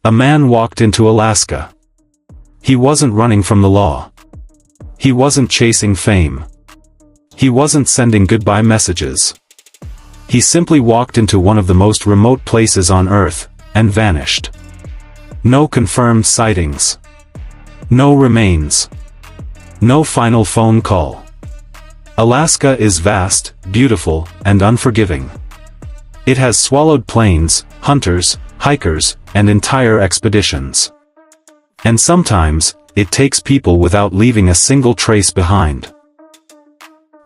A man walked into Alaska. He wasn't running from the law. He wasn't chasing fame. He wasn't sending goodbye messages. He simply walked into one of the most remote places on Earth, and vanished. No confirmed sightings. No remains. No final phone call. Alaska is vast, beautiful, and unforgiving. It has swallowed planes, hunters, hikers, and entire expeditions. And sometimes, it takes people without leaving a single trace behind.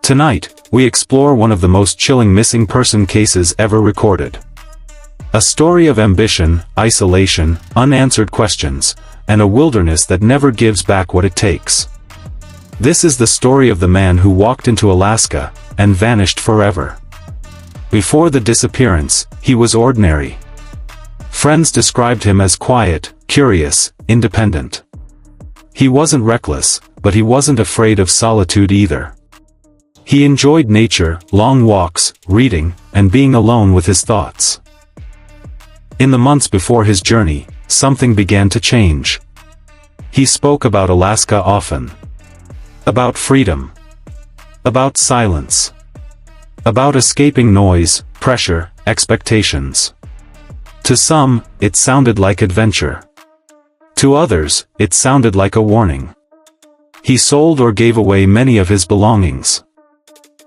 Tonight, we explore one of the most chilling missing person cases ever recorded. A story of ambition, isolation, unanswered questions, and a wilderness that never gives back what it takes. This is the story of the man who walked into Alaska, and vanished forever. Before the disappearance, he was ordinary. Friends described him as quiet, curious, independent. He wasn't reckless, but he wasn't afraid of solitude either. He enjoyed nature, long walks, reading, and being alone with his thoughts. In the months before his journey, something began to change. He spoke about Alaska often. About freedom. About silence. About escaping noise, pressure, expectations. To some, it sounded like adventure. To others, it sounded like a warning. He sold or gave away many of his belongings.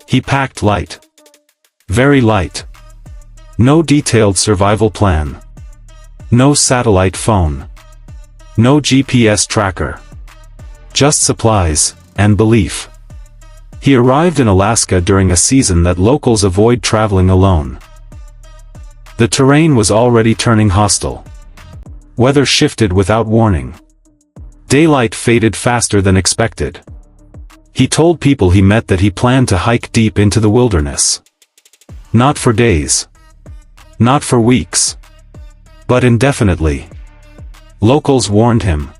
He packed light. Very light. No detailed survival plan. No satellite phone. No GPS tracker. Just supplies, and belief. He arrived in Alaska during a season that locals avoid traveling alone. The terrain was already turning hostile. Weather shifted without warning. Daylight faded faster than expected. He told people he met that he planned to hike deep into the wilderness. Not for days. Not for weeks. But indefinitely. Locals warned him.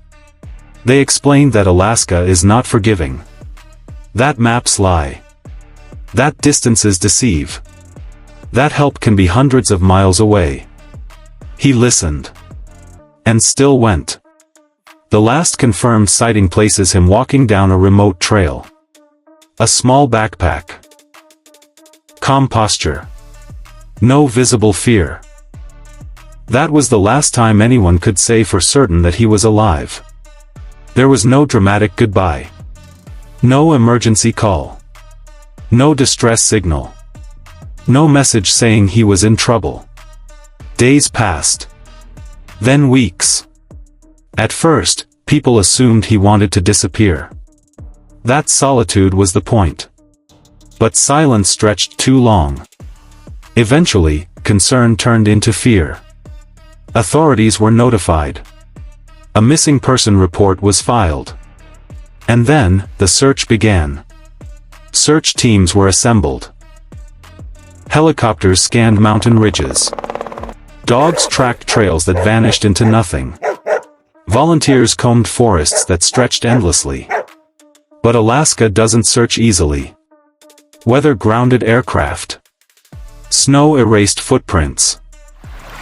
They explained that Alaska is not forgiving. That maps lie. That distances deceive. That help can be hundreds of miles away. He listened. And still went. The last confirmed sighting places him walking down a remote trail. A small backpack. Calm posture. No visible fear. That was the last time anyone could say for certain that he was alive. There was no dramatic goodbye. No emergency call. No distress signal. No message saying he was in trouble. Days passed. Then weeks. At first, people assumed he wanted to disappear. That solitude was the point. But silence stretched too long. Eventually, concern turned into fear. Authorities were notified. A missing person report was filed. And then, the search began. Search teams were assembled. Helicopters scanned mountain ridges. Dogs tracked trails that vanished into nothing. Volunteers combed forests that stretched endlessly. But Alaska doesn't search easily. Weather grounded aircraft. Snow erased footprints.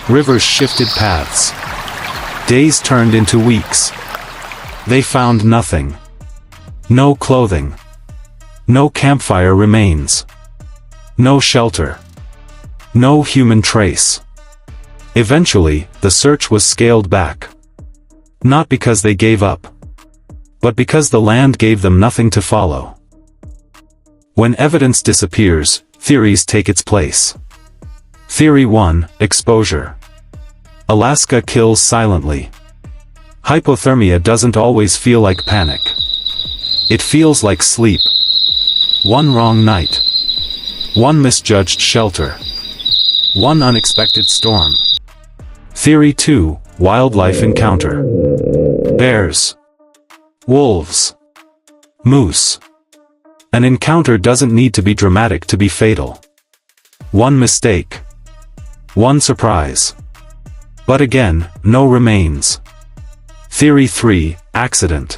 Rivers shifted paths. Days turned into weeks. They found nothing. No clothing. No campfire remains. No shelter. No human trace. Eventually, the search was scaled back. Not because they gave up. But because the land gave them nothing to follow. When evidence disappears, theories take its place. Theory 1, exposure. Alaska kills silently. Hypothermia doesn't always feel like panic. It feels like sleep. One wrong night. One misjudged shelter. One unexpected storm. Theory 2, wildlife encounter. Bears. Wolves. Moose. An encounter doesn't need to be dramatic to be fatal. One mistake. One surprise. But again, no remains. Theory 3, accident.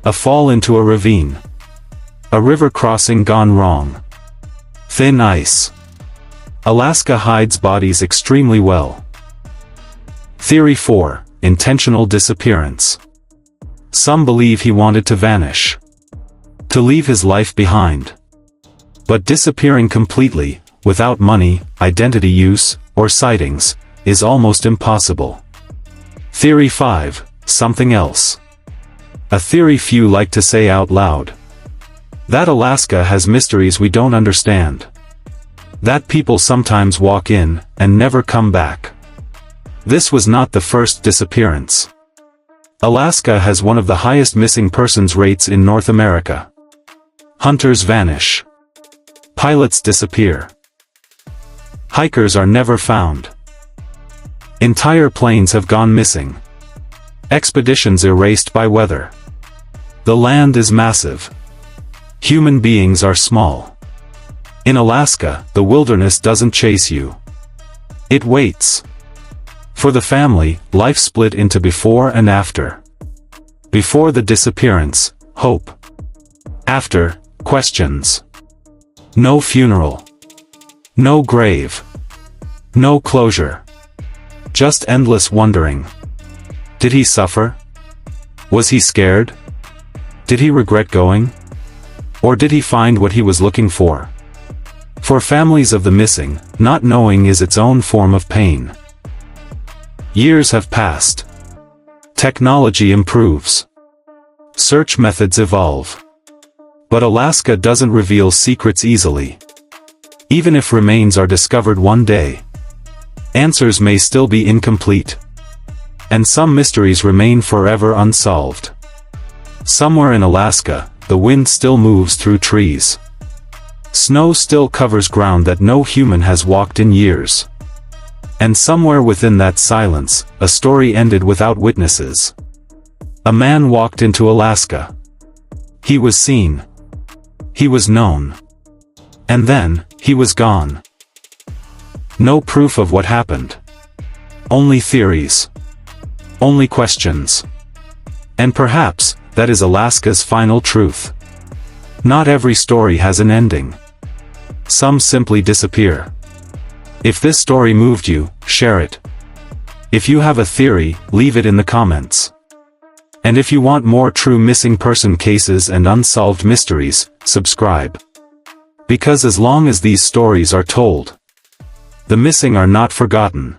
A fall into a ravine. A river crossing gone wrong. Thin ice. Alaska hides bodies extremely well. Theory 4, intentional disappearance. Some believe he wanted to vanish, to leave his life behind. But disappearing completely, without money, identity use, or sightings, is almost impossible. Theory 5, something else. A theory few like to say out loud. That Alaska has mysteries we don't understand. That people sometimes walk in, and never come back. This was not the first disappearance. Alaska has one of the highest missing persons rates in North America. Hunters vanish. Pilots disappear. Hikers are never found. Entire planes have gone missing. Expeditions erased by weather. The land is massive. Human beings are small. In Alaska, the wilderness doesn't chase you. It waits. For the family, life split into before and after. Before the disappearance, hope. After, questions. No funeral. No grave. No closure. Just endless wondering. Did he suffer? Was he scared? Did he regret going? Or did he find what he was looking for? For families of the missing, not knowing is its own form of pain. Years have passed. Technology improves. Search methods evolve. But Alaska doesn't reveal secrets easily. Even if remains are discovered one day, answers may still be incomplete. And some mysteries remain forever unsolved. Somewhere in Alaska, the wind still moves through trees. Snow still covers ground that no human has walked in years. And somewhere within that silence, a story ended without witnesses. A man walked into Alaska. He was seen. He was known. And then, he was gone. No proof of what happened. Only theories. Only questions. And perhaps, that is Alaska's final truth. Not every story has an ending. Some simply disappear. If this story moved you, share it. If you have a theory, leave it in the comments. And if you want more true missing person cases and unsolved mysteries, subscribe. Because as long as these stories are told, the missing are not forgotten.